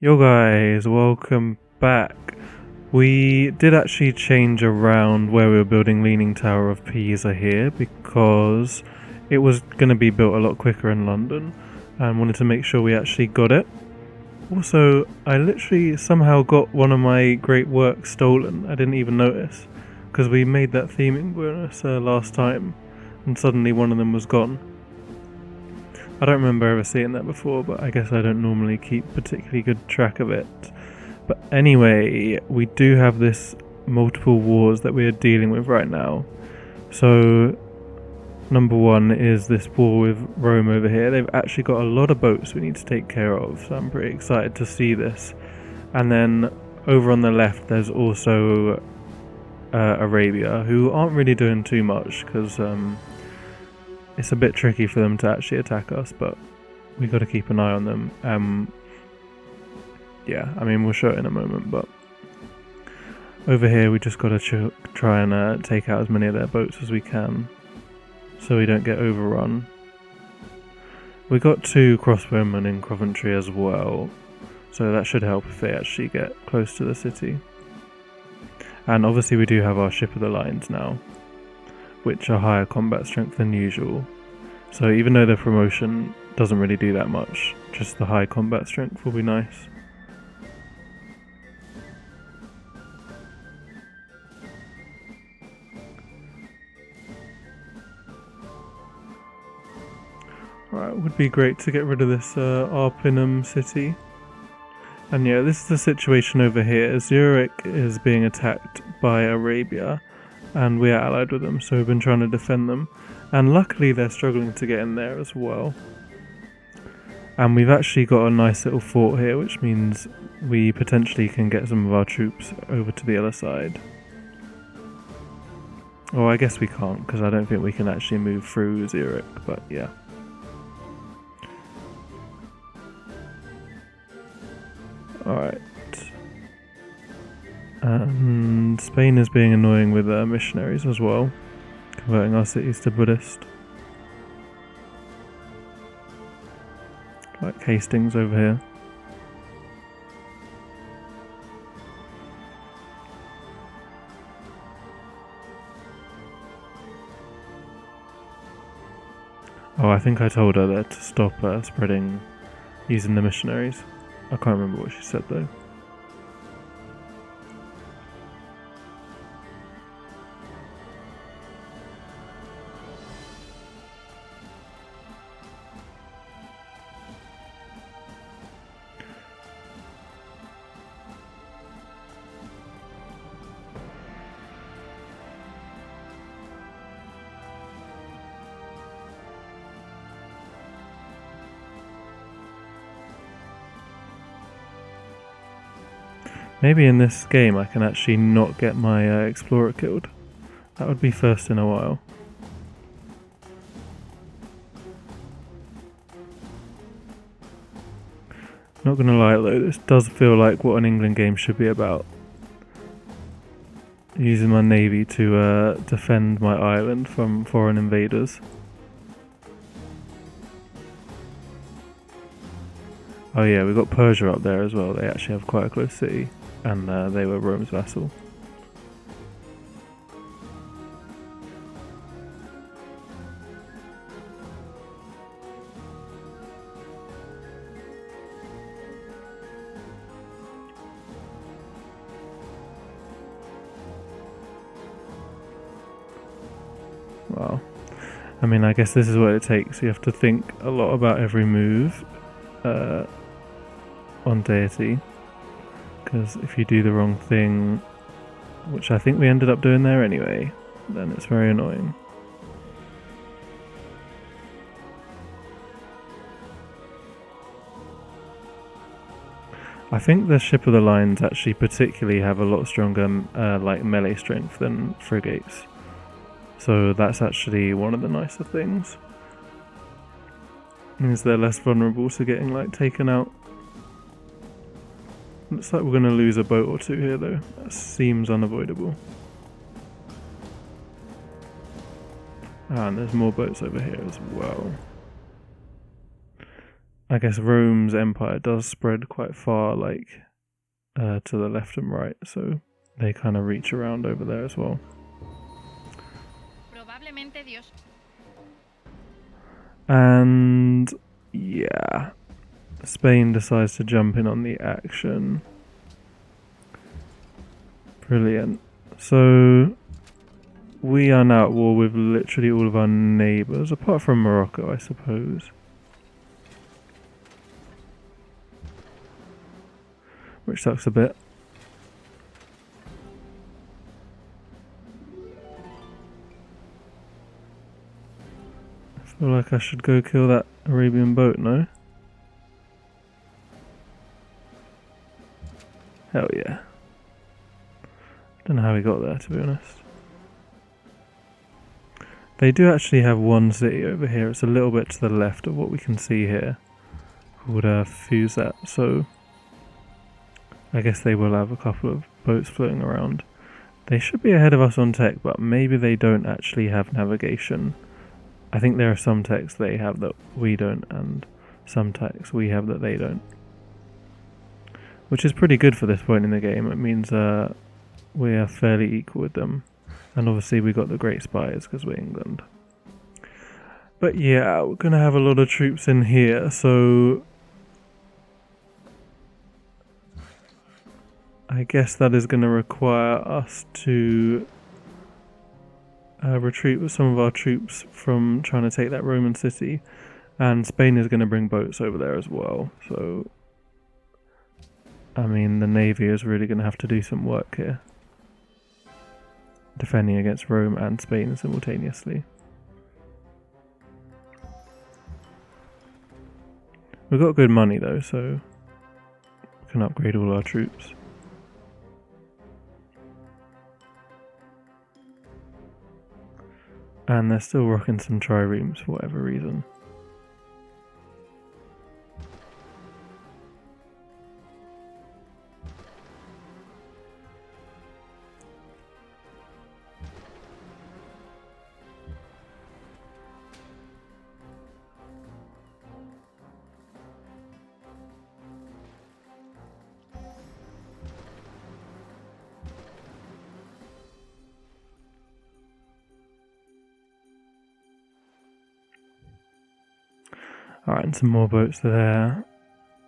Yo guys, welcome back. We did actually change around where we were building Leaning Tower of Pisa here because it was going to be built a lot quicker in London and wanted to make sure we actually got it. Also, I literally somehow got one of my great works stolen. I didn't even notice because we made that theming bonus last time and suddenly one of them was gone. I don't remember ever seeing that before, but I guess I don't normally keep particularly good track of it. But anyway, we do have this multiple wars that we are dealing with right now. So, number one is this war with Rome over here. They've actually got a lot of boats we need to take care of, so I'm pretty excited to see this. And then over on the left, there's also Arabia, who aren't really doing too much because it's a bit tricky for them to actually attack us, but we got to keep an eye on them. Yeah, I mean, we'll show it in a moment, but over here we just got to try and take out as many of their boats as we can so we don't get overrun. We got 2 crossbowmen in Coventry as well, so that should help if they actually get close to the city. And obviously we do have our ship of the lines now, which are higher combat strength than usual. So even though the promotion doesn't really do that much, just the high combat strength will be nice. Alright, would be great to get rid of this Arpinum city. And yeah, this is the situation over here. Zurich is being attacked by Arabia, and we are allied with them, so we've been trying to defend them. And luckily they're struggling to get in there as well. And we've actually got a nice little fort here, which means we potentially can get some of our troops over to the other side. Oh, I guess we can't, because I don't think we can actually move through Zurich, but yeah. Alright. And Spain is being annoying with missionaries as well, converting our cities to Buddhist. Like Hastings over here. Oh, I think I told her there to stop spreading using the missionaries. I can't remember what she said though. Maybe in this game I can actually not get my explorer killed. That would be first in a while. Not gonna lie though, this does feel like what an England game should be about. Using my navy to defend my island from foreign invaders. Oh yeah, we've got Persia up there as well. They actually have quite a close city, and they were Rome's vassal. Wow. I mean, I guess this is what it takes. You have to think a lot about every move on Deity, because if you do the wrong thing, which I think we ended up doing there anyway, then it's very annoying. I think the ship of the lines actually particularly have a lot stronger like melee strength than frigates. So that's actually one of the nicer things. Means they're less vulnerable to getting like taken out. Looks like we're going to lose a boat or 2 here though. That seems unavoidable. And there's more boats over here as well. I guess Rome's empire does spread quite far, like to the left and right, so they kind of reach around over there as well. And yeah, Spain decides to jump in on the action. Brilliant. So we are now at war with literally all of our neighbours, apart from Morocco, I suppose. Which sucks a bit. I feel like I should go kill that Arabian boat, no? Hell yeah. Don't know how we got there, to be honest. They do actually have one city over here. It's a little bit to the left of what we can see here, called Fusat, so I guess they will have a couple of boats floating around. They should be ahead of us on tech, but maybe they don't actually have navigation. I think there are some techs they have that we don't, and some techs we have that they don't. Which is pretty good for this point in the game. It means we are fairly equal with them. And obviously we got the great spies because we're England. But yeah, we're going to have a lot of troops in here, so I guess that is going to require us to retreat with some of our troops from trying to take that Roman city. And Spain is going to bring boats over there as well, so I mean the navy is really going to have to do some work here, defending against Rome and Spain simultaneously. We've got good money though, so we can upgrade all our troops. And they're still rocking some triremes for whatever reason. Alright, and some more boats there.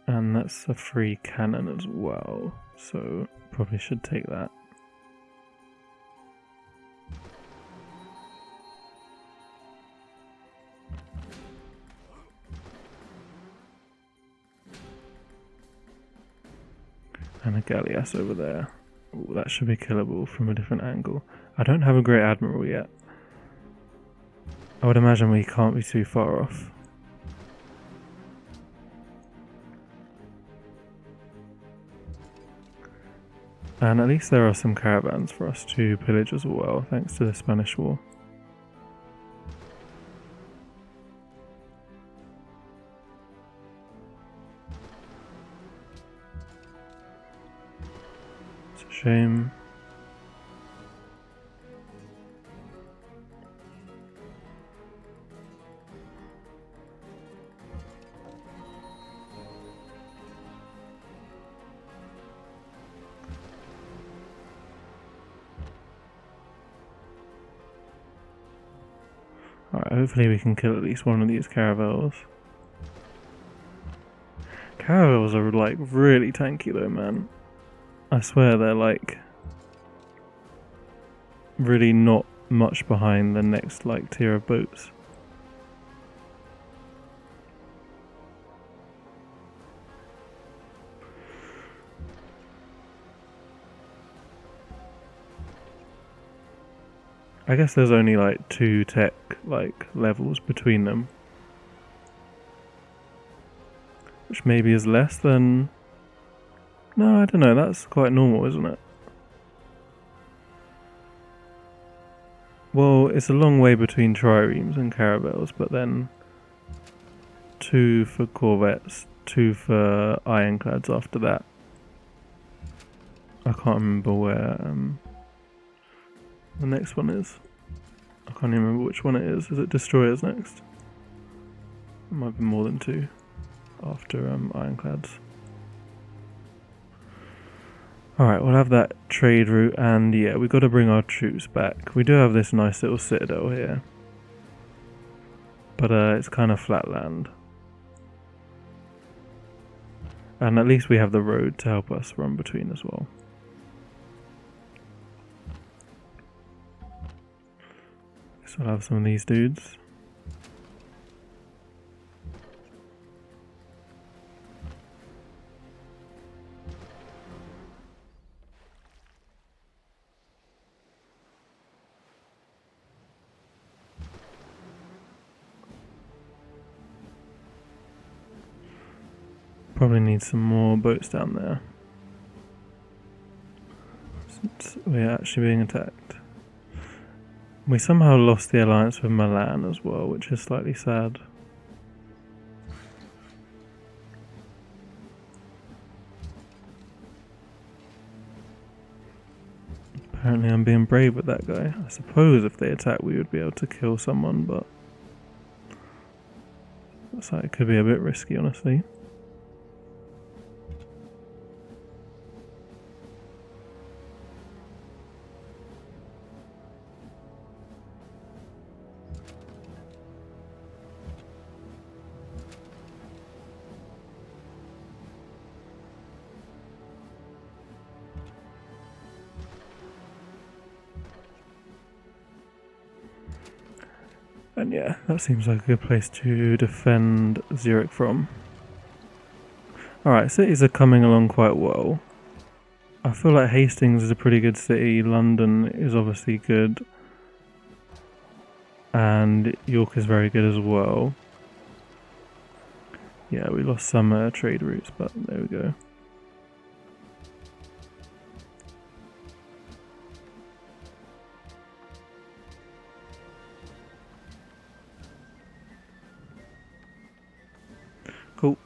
And that's a free cannon as well, so probably should take that. And a galleass over there. Ooh, that should be killable from a different angle. I don't have a great admiral yet. I would imagine we can't be too far off. And at least there are some caravans for us to pillage as well, thanks to the Spanish War. It's a shame. Alright, hopefully we can kill at least one of these caravels. Caravels are like really tanky though, man. I swear they're like really not much behind the next like tier of boats. I guess there's only like 2 tech like levels between them, which maybe is less than, no, I don't know, that's quite normal, isn't it? Well, it's a long way between triremes and caravels, but then 2 for corvettes, 2 for ironclads after that. I can't remember where the next one is. I can't even remember which one it is. Is it destroyers next? It might be more than 2. after ironclads. Alright, we'll have that trade route, and yeah, we've got to bring our troops back. We do have this nice little citadel here, but it's kind of flat land. And at least we have the road to help us run between as well. So we'll have some of these dudes. Probably need some more boats down there, since we're actually being attacked. We somehow lost the alliance with Milan as well, which is slightly sad. Apparently I'm being brave with that guy. I suppose if they attack we would be able to kill someone, but looks like it could be a bit risky, honestly. And yeah, that seems like a good place to defend Zurich from. Alright, cities are coming along quite well. I feel like Hastings is a pretty good city, London is obviously good, and York is very good as well. Yeah, we lost some trade routes, but there we go. Cool.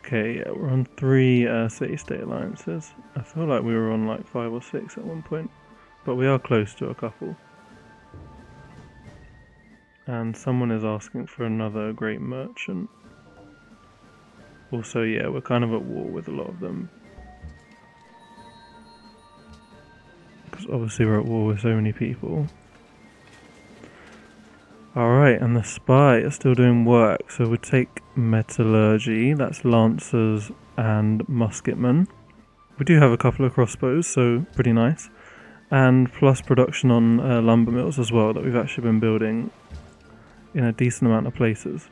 Okay, yeah, we're on 3 city-state alliances. I feel like we were on like 5 or 6 at one point, but we are close to a couple. And someone is asking for another great merchant. Also, yeah, we're kind of at war with a lot of them, because obviously we're at war with so many people. Alright, and the spy is still doing work, so we'll take metallurgy, that's lancers and musketmen. We do have a couple of crossbows, so pretty nice. And plus production on lumber mills as well, that we've actually been building in a decent amount of places.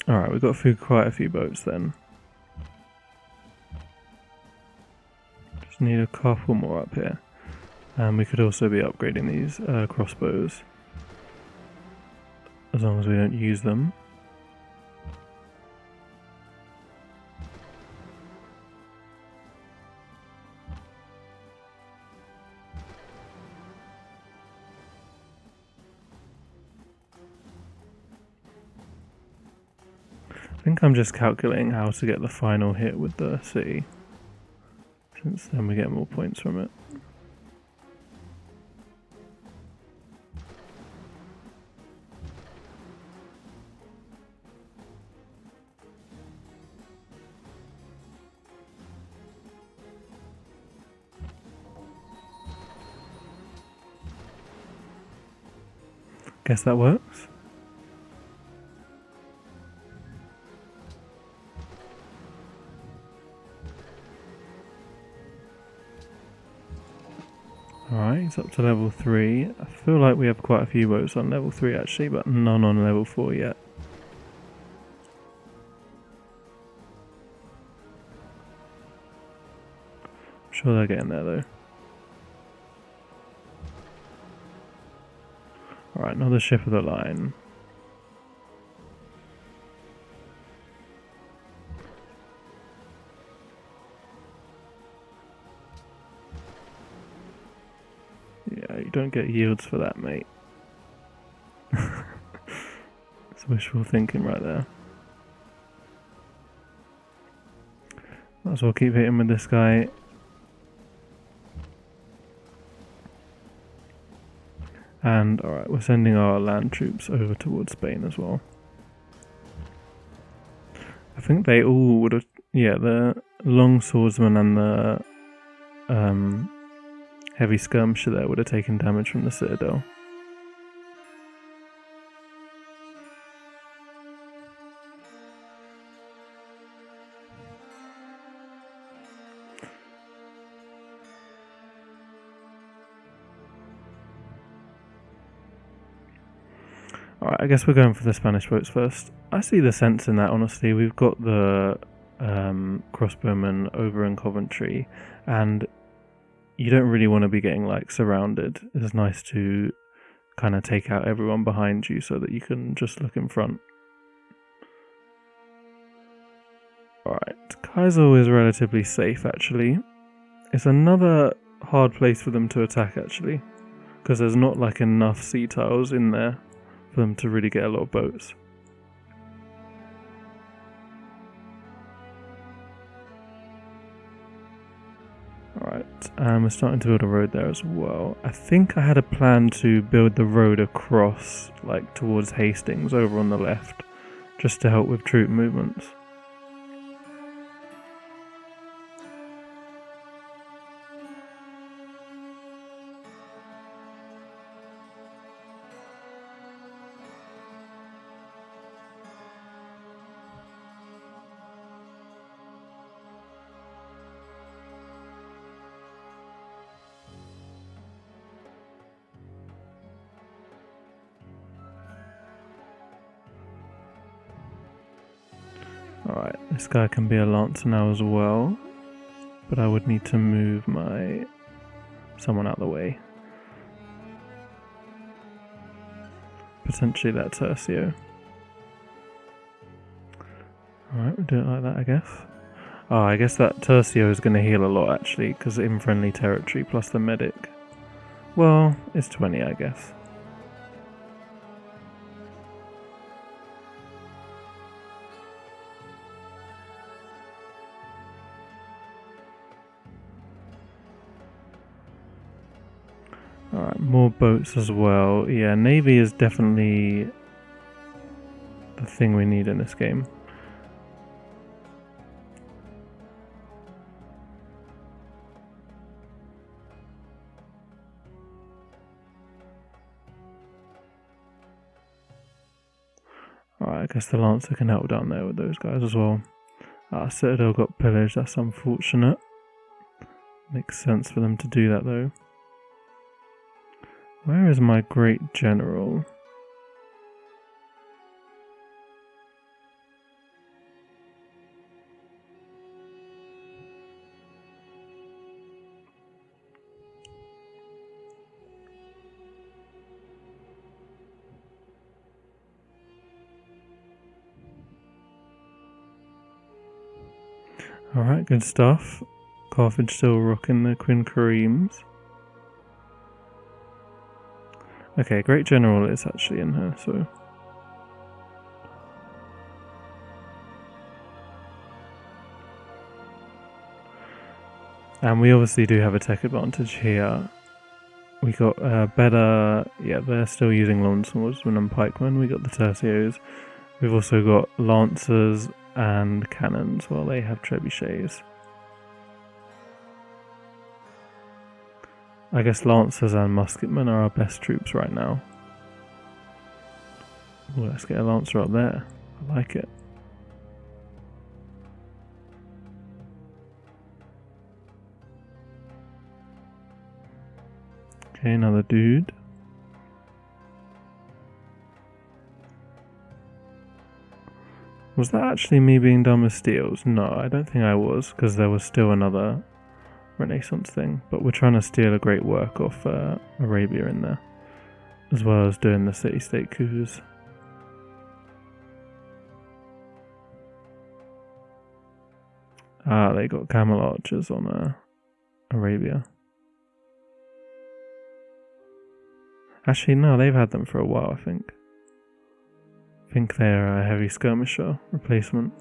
Alright, we've got quite a few boats then. Just need a couple more up here. And we could also be upgrading these crossbows, as long as we don't use them. I think I'm just calculating how to get the final hit with the city, since then we get more points from it. Guess that works. Alright, it's up to level 3. I feel like we have quite a few boats on level 3 actually, but none on level 4 yet. I'm sure they're getting there though. Alright, another ship of the line. Yeah, you don't get yields for that, mate. It's wishful thinking right there. Might as well keep hitting with this guy. And alright, we're sending our land troops over towards Spain as well. I think they all would have, yeah, the long swordsman and the heavy skirmisher there would have taken damage from the citadel. Alright, I guess we're going for the Spanish boats first. I see the sense in that, honestly. We've got the crossbowmen over in Coventry, and you don't really want to be getting like surrounded. It's nice to kind of take out everyone behind you so that you can just look in front. Alright, Kaisel is relatively safe actually. It's another hard place for them to attack actually, because there's not like enough sea tiles in there for them to really get a lot of boats. Alright, and we're starting to build a road there as well. I think I had a plan to build the road across, like towards Hastings over on the left, just to help with troop movements. Alright, this guy can be a lancer now as well, but I would need to move someone out of the way. Potentially that Tercio. Alright, we'll do it like that, I guess. Oh, I guess that Tercio is going to heal a lot actually, because in friendly territory plus the medic. Well, it's 20, I guess. Alright, more boats as well. Yeah, navy is definitely the thing we need in this game. Alright, I guess the Lancer can help down there with those guys as well. Citadel got pillaged, that's unfortunate. Makes sense for them to do that though. Where is my great general? Alright, good stuff. Carthage still rocking the Queen Kareems. Okay, Great General is actually in her, so... And we obviously do have a tech advantage here. We got better... Yeah, they're still using longswordsmen and pikemen. We got the tercios. We've also got lancers and cannons, while they have trebuchets. I guess lancers and musketmen are our best troops right now. Ooh, let's get a lancer up there. I like it. Okay, another dude. Was that actually me being done with steels? No, I don't think I was, because there was still another Renaissance thing. But we're trying to steal a great work off Arabia in there. as well as doing the city-state coups. Ah, they got camel archers on Arabia. Actually, no, they've had them for a while, I think. I think they're a heavy skirmisher replacement.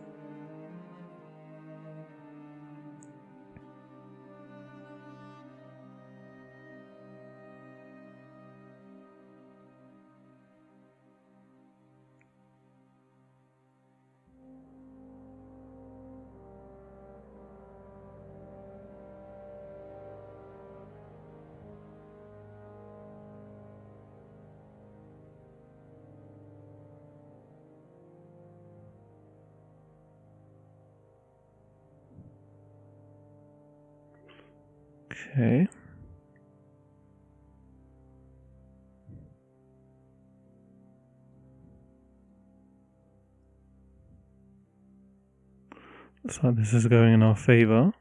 Okay. Looks like this is going in our favor.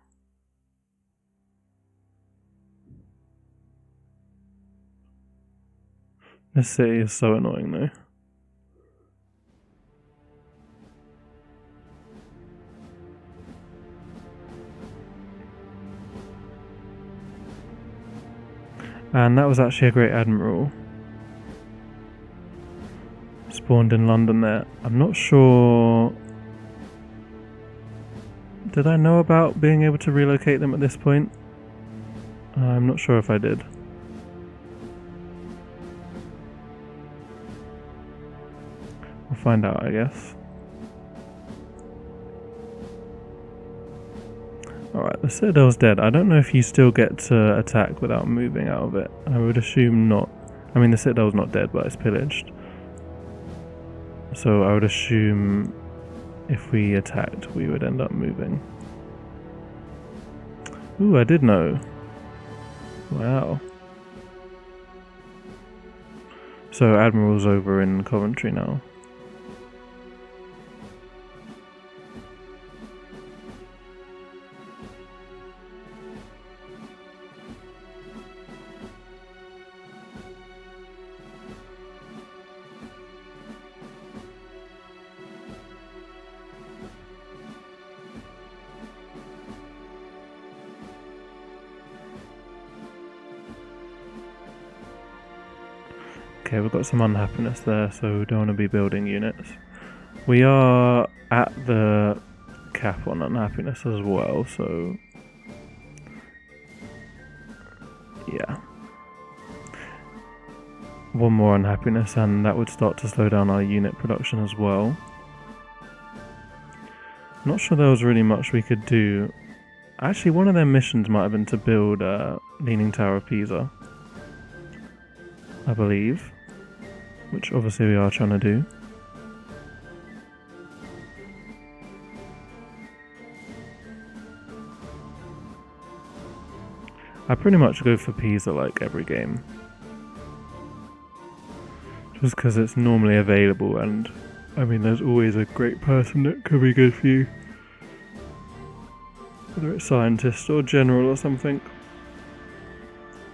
This city is so annoying though. And that was actually a great admiral. Spawned in London there. I'm not sure... Did I know about being able to relocate them at this point? I'm not sure if I did. We'll find out, I guess. Alright, the citadel's dead. I don't know if you still get to attack without moving out of it. I would assume not. I mean, the citadel's not dead, but it's pillaged. So I would assume if we attacked, we would end up moving. Ooh, I did know. Wow. So Admiral's over in Coventry now. Okay, we've got some unhappiness there, so we don't want to be building units. We are at the cap on unhappiness as well, so yeah. One more unhappiness and that would start to slow down our unit production as well. Not sure there was really much we could do. Actually, one of their missions might have been to build Leaning Tower of Pisa, I believe, which obviously we are trying to do. I pretty much go for Pisa like every game, just because it's normally available, and I mean there's always a great person that could be good for you, whether it's scientist or general or something.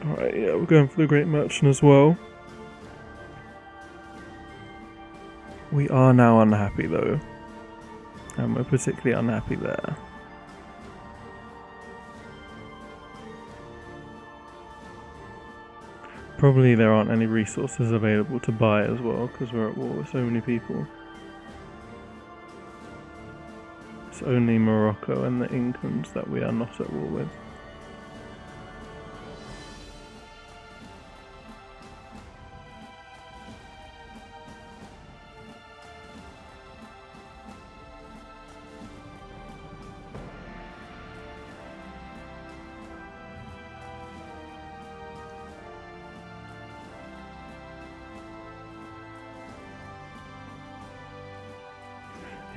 Alright, yeah, we're going for the Great Merchant as well. We are now unhappy though, and we're particularly unhappy there. Probably there aren't any resources available to buy as well, because we're at war with so many people. It's only Morocco and the Incans that we are not at war with.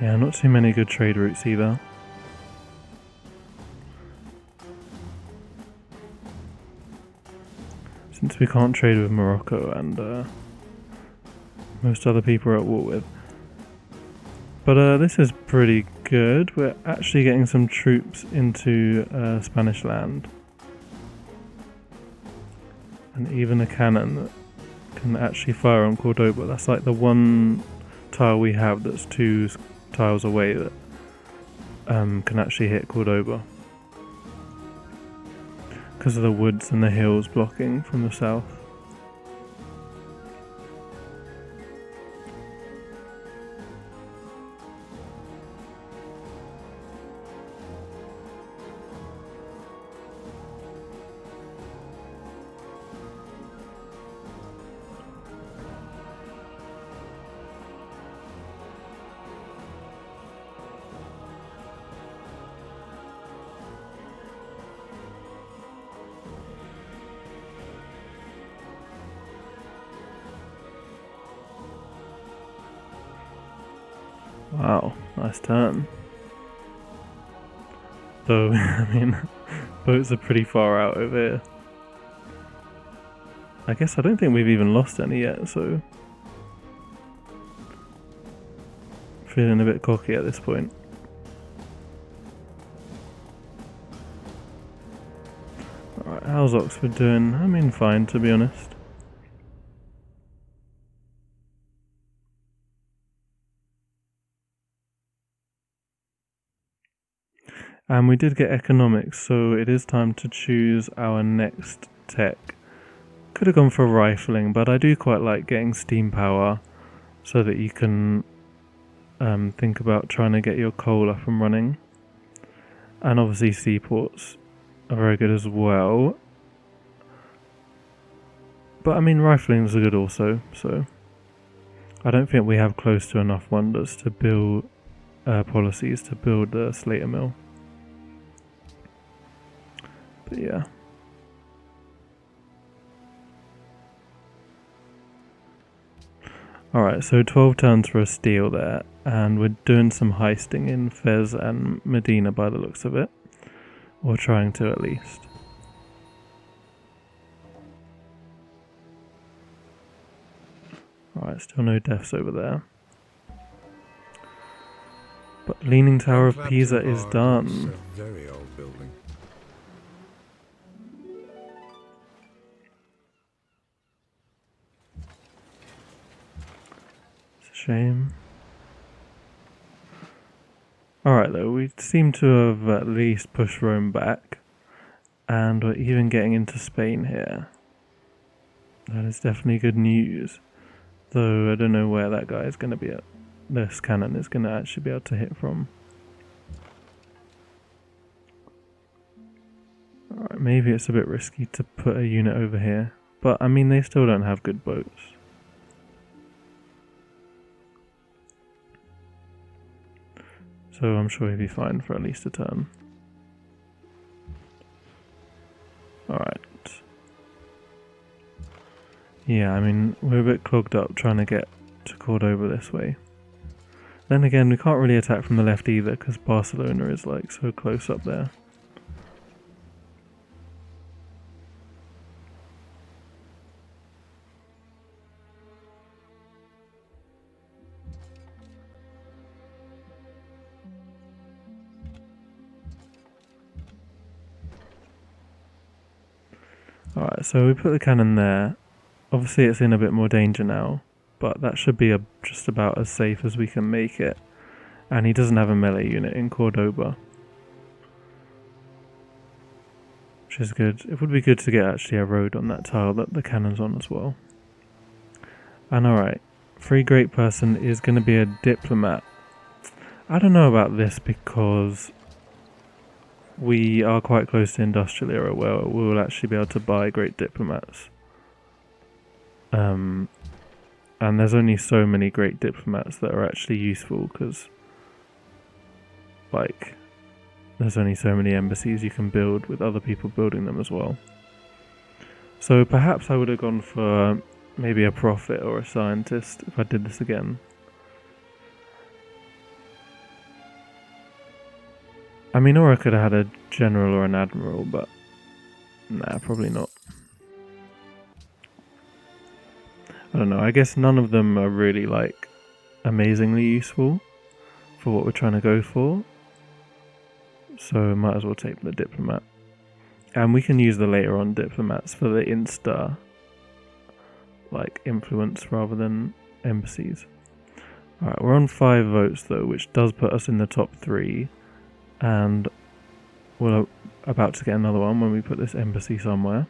Yeah, not too many good trade routes either. Since we can't trade with Morocco and most other people are at war with. But this is pretty good. We're actually getting some troops into Spanish land. And even a cannon that can actually fire on Cordoba. That's like the one tile we have that's 2 tiles away that can actually hit Cordoba. Because of the woods and the hills blocking from the south. Wow, nice turn. Though, I mean, boats are pretty far out over here. I guess I don't think we've even lost any yet, so... Feeling a bit cocky at this point. Alright, how's Oxford doing? I mean, fine, to be honest. And we did get economics, so it is time to choose our next tech. Could have gone for rifling, but I do quite like getting steam power so that you can think about trying to get your coal up and running. And obviously seaports are very good as well. But I mean, riflings are good also, so I don't think we have close to enough wonders to build policies to build the Slater mill. But yeah. Alright, so 12 turns for a steal there, and we're doing some heisting in Fez and Medina by the looks of it. Or trying to at least. Alright, still no deaths over there. But Leaning Tower of Pisa is done. It's a very old building. It's a shame. Alright though, we seem to have at least pushed Rome back. And we're even getting into Spain here. That is definitely good news. Though I don't know where that guy is going to be at. This cannon is going to actually be able to hit from. Alright, maybe it's a bit risky to put a unit over here. But I mean, they still don't have good boats. So I'm sure he'll be fine for at least a turn. Alright. Yeah, I mean, we're a bit clogged up trying to get to Cordoba this way. Then again, we can't really attack from the left either, because Barcelona is like so close up there. Alright, so we put the cannon there. Obviously it's in a bit more danger now, but that should be just about as safe as we can make it. And he doesn't have a melee unit in Cordoba, which is good. It would be good to get actually a road on that tile that the cannon's on as well. And alright, free great person is going to be a diplomat. I don't know about this because we are quite close to industrial era where we will actually be able to buy great diplomats. And there's only so many great diplomats that are actually useful because, like, there's only so many embassies you can build with other people building them as well. So perhaps I would have gone for maybe a prophet or a scientist if I did this again. I mean, or I could have had a general or an admiral, but nah, probably not. I don't know, I guess none of them are really, like, amazingly useful for what we're trying to go for. So might as well take the diplomat. And we can use the later on diplomats for the insta like influence rather than embassies. Alright, we're on 5 votes though, which does put us in the top 3, and we're about to get another one when we put this embassy somewhere.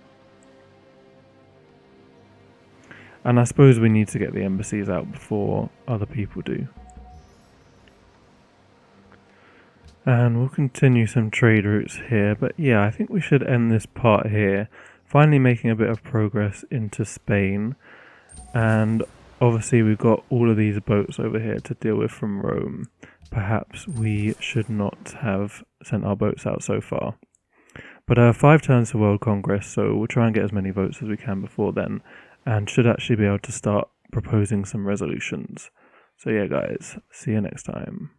And I suppose we need to get the embassies out before other people do. And we'll continue some trade routes here, but yeah, I think we should end this part here. Finally making a bit of progress into Spain, and obviously we've got all of these boats over here to deal with from Rome. Perhaps we should not have sent our boats out so far. But 5 turns to World Congress, so we'll try and get as many votes as we can before then, and should actually be able to start proposing some resolutions. So yeah guys, see you next time.